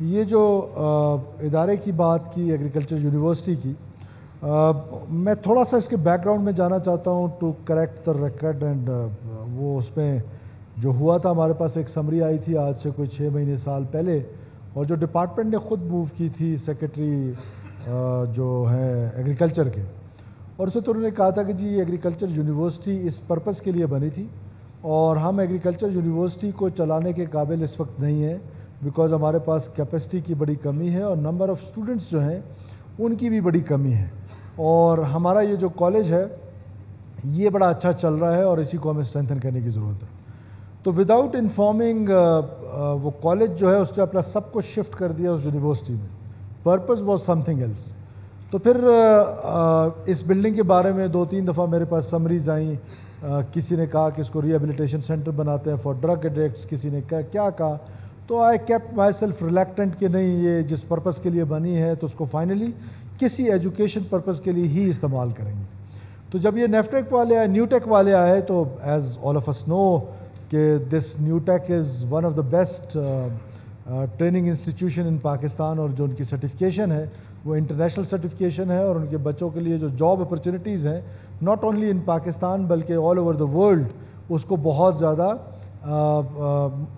یہ جو ادارے کی بات کی ایگریکلچر یونیورسٹی کی، میں تھوڑا سا اس کے بیک گراؤنڈ میں جانا چاہتا ہوں to correct the record and وہ اس میں جو ہوا تھا ہمارے پاس ایک سمری آئی تھی آج سے کوئی 6 مہینے سال پہلے، اور جو ڈپارٹمنٹ نے خود موو کی تھی سیکرٹری جو ہیں ایگریکلچر کے، اور اس میں تو انہوں نے کہا تھا کہ جی یہ ایگریکلچر یونیورسٹی اس پرپس کے لیے بنی تھی اور ہم ایگریکلچر یونیورسٹی کو چلانے کے قابل اس وقت نہیں ہیں بیکاز ہمارے پاس کیپیسٹی کی بڑی کمی ہے اور نمبر آف اسٹوڈنٹس جو ہیں ان کی بھی بڑی کمی ہے، اور ہمارا یہ جو کالج ہے یہ بڑا اچھا چل رہا ہے اور اسی کو ہمیں اسٹرینتھن کرنے کی ضرورت ہے۔ تو وداؤٹ انفارمنگ وہ کالج جو ہے اس نے اپنا سب کچھ شفٹ کر دیا اس یونیورسٹی میں، purpose was something else. تو پھر اس بلڈنگ کے بارے میں 2-3 دفعہ میرے پاس سمریز آئیں، کسی نے کہا کہ اس کو ری ہیبلیٹیشن سینٹر بناتے ہیں فار ڈرگ ایڈکٹس، کسی نے کیا کہا، تو I kept my self reluctant کہ نہیں یہ جس پرپز کے لیے بنی ہے تو اس کو فائنلی کسی ایجوکیشن پرپز کے لیے ہی استعمال کریں گے۔ تو جب یہ نیفٹیک والے آئے، نیو ٹیک والے آئے، تو as all of us know کہ this New Tech is one of the best training institution in Pakistan, اور جو ان کی سرٹیفکیشن ہے وہ انٹرنیشنل سرٹیفکیشن ہے، اور ان کے بچوں کے لیے جو جاب اپرچونیٹیز ہیں ناٹ اونلی ان پاکستان بلکہ آل اوور دا ورلڈ اس کو بہت زیادہ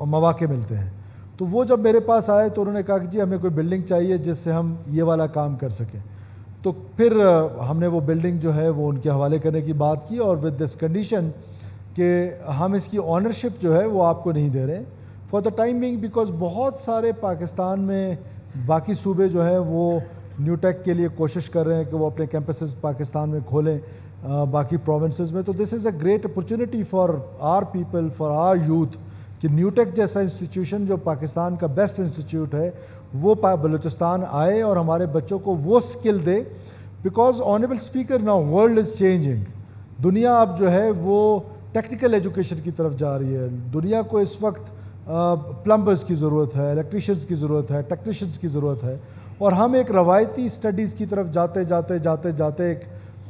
مواقع ملتے ہیں۔ تو وہ جب میرے پاس آئے تو انہوں نے کہا کہ جی ہمیں کوئی بلڈنگ چاہیے جس سے ہم یہ والا کام کر سکیں، تو پھر ہم نے وہ بلڈنگ جو ہے وہ ان کے حوالے کرنے کی بات کی، اور ود دس کنڈیشن کہ ہم اس کی آنرشپ جو ہے وہ آپ کو نہیں دے رہے for the time being, because بہت سارے پاکستان میں باقی صوبے جو ہیں وہ نیو ٹیک کے لیے کوشش کر رہے ہیں کہ وہ اپنے کیمپسز پاکستان میں کھولیں باقی پروونسز میں۔ تو this is a great opportunity for our people, for our youth, کہ نیو ٹیک جیسا انسٹیٹیوشن جو پاکستان کا بیسٹ انسٹیٹیوٹ ہے وہ بلوچستان آئے اور ہمارے بچوں کو وہ سکل دے، because honourable speaker now world is changing, دنیا اب جو ہے وہ ٹیکنیکل ایجوکیشن کی طرف جا رہی ہے، دنیا کو اس وقت پلمبرز کی ضرورت ہے، الیکٹریشینز کی ضرورت ہے، ٹیکنیشینز کی ضرورت ہے، اور ہم ایک روایتی اسٹڈیز کی طرف جاتے ایک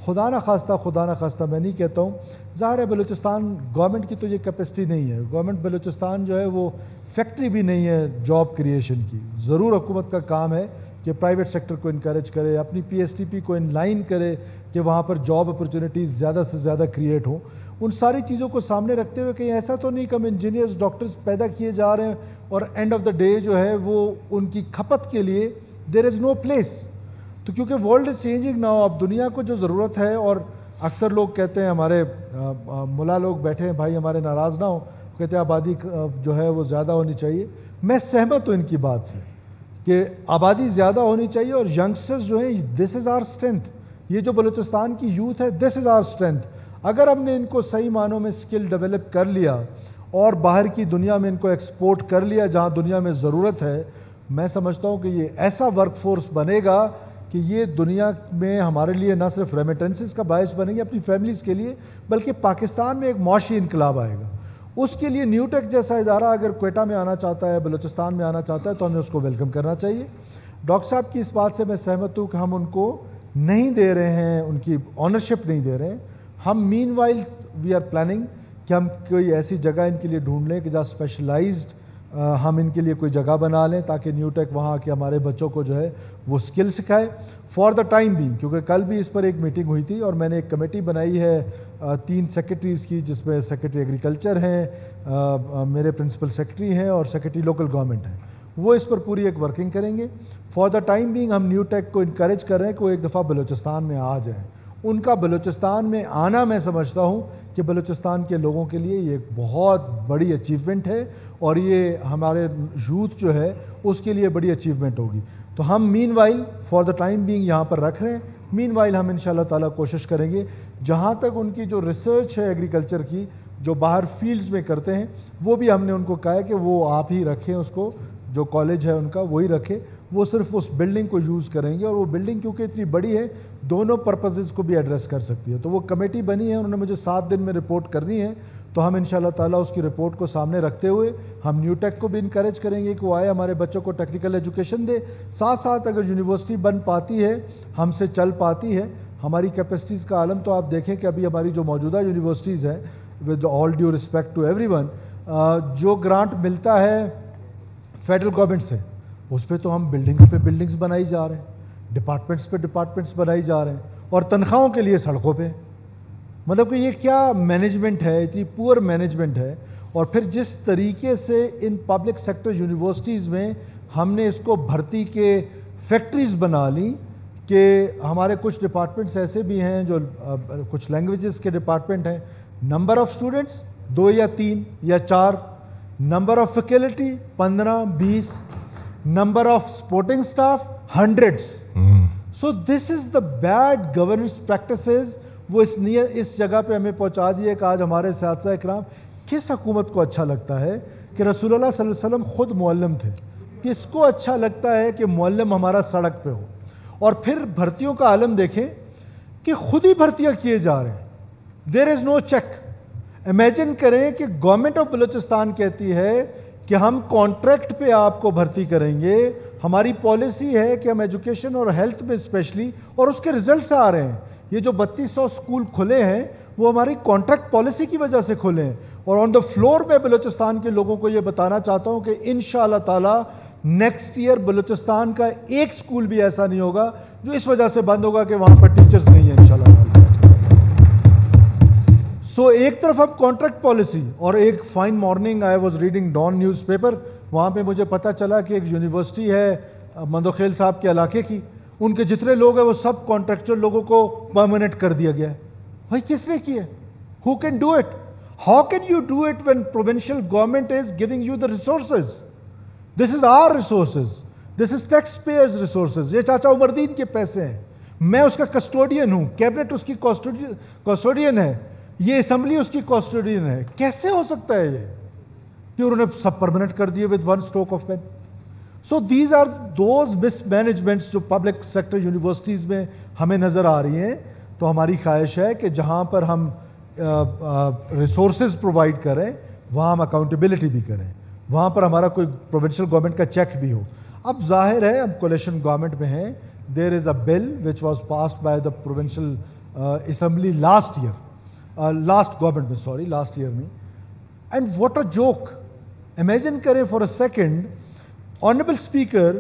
خدا نہ خواستہ میں نہیں کہتا ہوں، ظاہر ہے بلوچستان گورنمنٹ کی تو یہ کیپیسٹی نہیں ہے، گورنمنٹ بلوچستان جو ہے وہ فیکٹری بھی نہیں ہے جاب کریشن کی، ضرور حکومت کا کام ہے کہ پرائیویٹ سیکٹر کو انکریج کرے، اپنی پی ایس ٹی پی کو ان لائن کرے کہ وہاں پر جاب اپرچونیٹیز زیادہ سے زیادہ کریٹ ہوں۔ ان ساری چیزوں کو سامنے رکھتے ہوئے کہیں ایسا تو نہیں کہ ہم انجینئرز ڈاکٹرز پیدا کیے جا رہے ہیں اور اینڈ آف دا ڈے جو ہے وہ ان کی کھپت کے لیے دیر از نو پلیس۔ تو کیونکہ ورلڈ از چینجنگ ناؤ، اب دنیا کو جو ضرورت ہے، اور اکثر لوگ کہتے ہیں ہمارے ملا لوگ بیٹھے ہیں بھائی ہمارے ناراض نہ ہوں، کہتے ہیں آبادی جو ہے وہ زیادہ ہونی چاہیے، میں سہمت ہوں ان کی بات سے کہ آبادی زیادہ ہونی چاہیے، اور ینگسٹرز جو ہیں دس از آر اسٹرینتھ، یہ جو بلوچستان کی یوتھ ہے دس از آر اسٹرینتھ۔ اگر ہم نے ان کو صحیح معنوں میں اسکل ڈیولپ کر لیا اور باہر کی دنیا میں ان کو ایکسپورٹ کر لیا جہاں دنیا میں ضرورت ہے، میں سمجھتا ہوں کہ یہ ایسا ورک فورس بنے گا کہ یہ دنیا میں ہمارے لیے نہ صرف ریمیٹنسز کا باعث بنے گی اپنی فیملیز کے لیے، بلکہ پاکستان میں ایک معاشی انقلاب آئے گا۔ اس کے لیے نیو ٹیک جیسا ادارہ اگر کوئٹہ میں آنا چاہتا ہے، بلوچستان میں آنا چاہتا ہے، تو ہمیں اس کو ویلکم کرنا چاہیے۔ ڈاکٹر صاحب کی اس بات سے میں سہمت ہوں کہ ہم ان کو نہیں دے رہے ہیں، ان کی آنرشپ نہیں دے رہے ہیں۔ ہم مین وائل وی آر پلاننگ کہ ہم کوئی ایسی جگہ ان کے لیے ڈھونڈ لیں کہ جہاں اسپیشلائزڈ ہم ان کے لیے کوئی جگہ بنا لیں تاکہ نیو ٹیک وہاں کے ہمارے بچوں کو جو ہے وہ سکل سکھائے فار دا ٹائم بینگ، کیونکہ کل بھی اس پر ایک میٹنگ ہوئی تھی اور میں نے ایک کمیٹی بنائی ہے 3 سیکرٹریز کی، جس میں سیکرٹری ایگریکلچر ہیں، میرے پرنسپل سیکرٹری ہیں اور سیکرٹری لوکل گورنمنٹ ہیں، وہ اس پر پوری ایک ورکنگ کریں گے۔ فار دا ٹائم بینگ ہم نیو ٹیک کو انکریج کر رہے ہیں کہ وہ ایک دفعہ بلوچستان میں آ جائیں۔ ان کا بلوچستان میں آنا میں سمجھتا ہوں کہ بلوچستان کے لوگوں کے لیے یہ ایک بہت بڑی اچیومنٹ ہے، اور یہ ہمارے یوتھ جو ہے اس کے لیے بڑی اچیومنٹ ہوگی۔ تو ہم meanwhile for the time being یہاں پر رکھ رہے ہیں، مین وائل ہم انشاءاللہ تعالیٰ کوشش کریں گے جہاں تک ان کی جو ریسرچ ہے ایگریکلچر کی جو باہر فیلڈز میں کرتے ہیں، وہ بھی ہم نے ان کو کہا ہے کہ وہ آپ ہی رکھیں، اس کو جو کالج ہے ان کا وہی رکھے، وہ صرف اس بلڈنگ کو یوز کریں گے، اور وہ بلڈنگ کیونکہ اتنی بڑی ہے دونوں پرپزز کو بھی ایڈریس کر سکتی ہے۔ تو وہ کمیٹی بنی ہے، انہوں نے مجھے 7 دن میں رپورٹ کرنی ہے، تو ہم انشاءاللہ تعالیٰ اس کی رپورٹ کو سامنے رکھتے ہوئے ہم نیو ٹیک کو بھی انکریج کریں گے کہ وہ آئے ہمارے بچوں کو ٹیکنیکل ایجوکیشن دے، ساتھ ساتھ اگر یونیورسٹی بن پاتی ہے، ہم سے چل پاتی ہے، ہماری کیپیسٹیز کا عالم تو آپ دیکھیں کہ ابھی ہماری جو موجودہ یونیورسٹیز ہیں with all due respect to everyone, جو گرانٹ ملتا ہے فیڈرل گورنمنٹ سے اس پہ تو ہم بلڈنگز پہ بلڈنگز بنائی جا رہے ہیں, ڈپارٹمنٹس پہ ڈپارٹمنٹس بنائی جا رہے ہیں, اور تنخواہوں کے لیے سڑکوں پہ. مطلب کہ یہ کیا مینجمنٹ ہے, اتنی پور مینجمنٹ ہے. اور پھر جس طریقے سے ان پبلک سیکٹر یونیورسٹیز میں ہم نے اس کو بھرتی کے فیکٹریز بنا لی کہ ہمارے کچھ ڈپارٹمنٹس ایسے بھی ہیں جو کچھ لینگویجز کے ڈپارٹمنٹ ہیں, نمبر آف اسٹوڈنٹس 2 یا 3 یا 4, number of faculty 15-20, number of supporting staff hundreds. So this is the bad governance practices. وہ اس جگہ پہ ہمیں پہنچا دیے کہ آج ہمارے اساتذہ اکرام, کس حکومت کو اچھا لگتا ہے کہ رسول اللہ صلی اللہ علیہ وسلم خود معلم تھے, کس کو اچھا لگتا ہے کہ معلم ہمارا سڑک پہ ہو. اور پھر بھرتیوں کا عالم دیکھیں کہ خود ہی بھرتیاں کیے جا رہے ہیں, there is know check. Imagine کریں کہ گورنمنٹ آف بلوچستان کہتی ہے کہ ہم کانٹریکٹ پہ آپ کو بھرتی کریں گے, ہماری پالیسی ہے کہ ہم ایجوکیشن اور ہیلتھ میں اسپیشلی, اور اس کے ریزلٹس آ رہے ہیں. یہ جو 3200 اسکول کھلے ہیں وہ ہماری کانٹریکٹ پالیسی کی وجہ سے کھلے ہیں. اور آن دا فلور میں بلوچستان کے لوگوں کو یہ بتانا چاہتا ہوں کہ انشاءاللہ تعالی نیکسٹ ایئر بلوچستان کا ایک اسکول بھی ایسا نہیں ہوگا جو اس وجہ سے بند ہوگا کہ وہاں پر ٹیچرز نہیں ہیں انشاءاللہ. سو ایک طرف اب کانٹریکٹ پالیسی, اور ایک fine morning I was reading Dawn newspaper, وہاں پہ مجھے پتہ چلا کہ ایک یونیورسٹی ہے مندوخیل صاحب کے علاقے کی, ان کے جتنے لوگ ہیں وہ سب کانٹریکچوئل لوگوں کو پرماننٹ کر دیا گیا ہے. بھائی کس نے کیا ہے؟ Who can do it? How can you do it when provincial government is giving you the resources? This is our resources, this is taxpayers resources. یہ چاچا عمر الدین کے پیسے ہیں, میں اس کا کسٹوڈین ہوں, کیبنٹ اس کی کسٹوڈین ہے, یہ اسمبلی اس کی کسٹوڈین ہے. کیسے ہو سکتا ہے یہ کہ انہوں نے سب پرماننٹ کر دیے with one stroke of pen? So these are those mismanagements جو پبلک سیکٹر یونیورسٹیز میں ہمیں نظر آ رہی ہیں. تو ہماری خواہش ہے کہ جہاں پر ہم ریسورسز پرووائڈ کریں وہاں ہم اکاؤنٹیبلٹی بھی کریں, وہاں پر ہمارا کوئی پروونشل گورنمنٹ کا چیک بھی ہو. اب ظاہر ہے ہم کولیشن گورنمنٹ میں ہیں, there is a bill which was passed by the provincial assembly last government میں, سوری لاسٹ ایئر میں. And what a joke. Imagine کریں for a second honourable speaker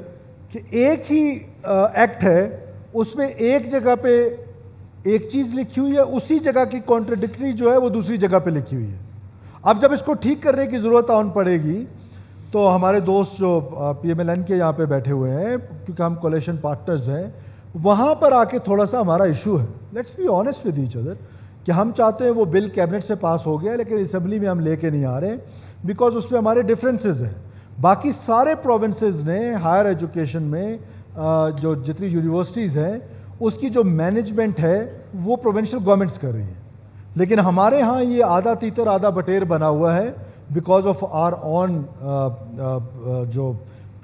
کہ ایک ہی ایکٹ ہے, اس میں ایک جگہ پہ ایک چیز لکھی ہوئی ہے, اسی جگہ کی کانٹرڈکٹری جو ہے وہ دوسری جگہ پہ لکھی ہوئی ہے. اب جب اس کو ٹھیک کرنے کی ضرورت آن پڑے گی تو ہمارے دوست جو پی ایم ایل این کے یہاں پہ بیٹھے ہوئے ہیں, کیونکہ ہم کولیشن پارٹنرز ہیں, وہاں پر آ کے تھوڑا سا ہمارا ایشو ہے. Let's be honest with each other کہ ہم چاہتے ہیں وہ بل کیبنٹ سے پاس ہو گیا لیکن اسمبلی میں ہم لے کے نہیں آ رہے بیکاز اس پہ ہمارے ڈفرینسز ہیں. باقی سارے پروونسز نے ہائر ایجوکیشن میں جو جتنی یونیورسٹیز ہیں اس کی جو مینجمنٹ ہے وہ پروونشل گورنمنٹس کر رہی ہیں, لیکن ہمارے ہاں یہ آدھا تیتر آدھا بٹیر بنا ہوا ہے بیکاز آف آر اون جو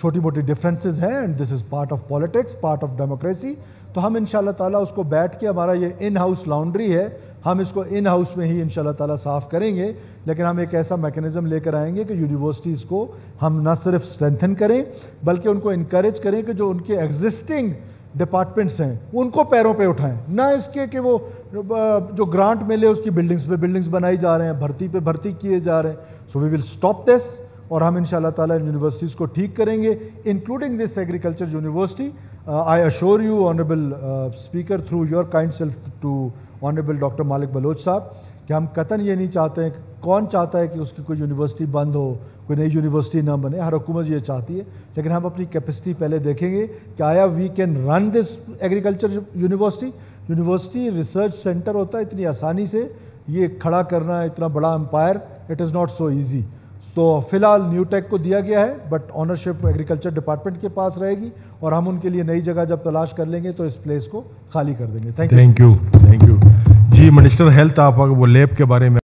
چھوٹی موٹی ڈفرینسز ہیں, and this is part of politics, part of democracy. تو ہم انشاءاللہ تعالیٰ اس کو بیٹھ کے, ہمارا یہ ان ہاؤس لاؤنڈری ہے, ہم اس کو ان ہاؤس میں ہی انشاءاللہ تعالیٰ صاف کریں گے. لیکن ہم ایک ایسا میکنزم لے کر آئیں گے کہ یونیورسٹیز کو ہم نہ صرف اسٹرینتھن کریں بلکہ ان کو انکریج کریں کہ جو ان کے ایگزسٹنگ ڈپارٹمنٹس ہیں ان کو پیروں پہ اٹھائیں, نہ اس کے کہ وہ جو گرانٹ ملے اس کی بلڈنگز پہ بلڈنگز بنائی جا رہے ہیں, بھرتی پہ بھرتی کیے جا رہے ہیں. سو وی ول اسٹاپ دس, اور ہم انشاءاللہ تعالیٰ یونیورسٹیز کو ٹھیک کریں گے, including this agriculture university. I assure you honourable speaker through your kind self to honourable doctor Malik Baloch صاحب کہ ہم قطعاً یہ نہیں چاہتے ہیں, کون چاہتا ہے کہ اس کی کوئی یونیورسٹی بند ہو, کوئی نئی یونیورسٹی نہ بنے, ہر حکومت یہ چاہتی ہے. لیکن ہم اپنی کیپیسٹی پہلے دیکھیں گے کہ آیا we can run this agriculture university. University research centre ہوتا ہے, اتنی آسانی سے یہ کھڑا کرنا اتنا بڑا empire, it is not so easy. تو فی الحال نیو ٹیک کو دیا گیا ہے بٹ آنرشپ ایگریکلچر ڈپارٹمنٹ کے پاس رہے گی, اور ہم ان کے لیے نئی جگہ جب تلاش کر لیں گے تو اس پلیس کو خالی کر دیں گے. Thank you. جی منسٹر ہیلتھ, آپ وہ لیب کے بارے میں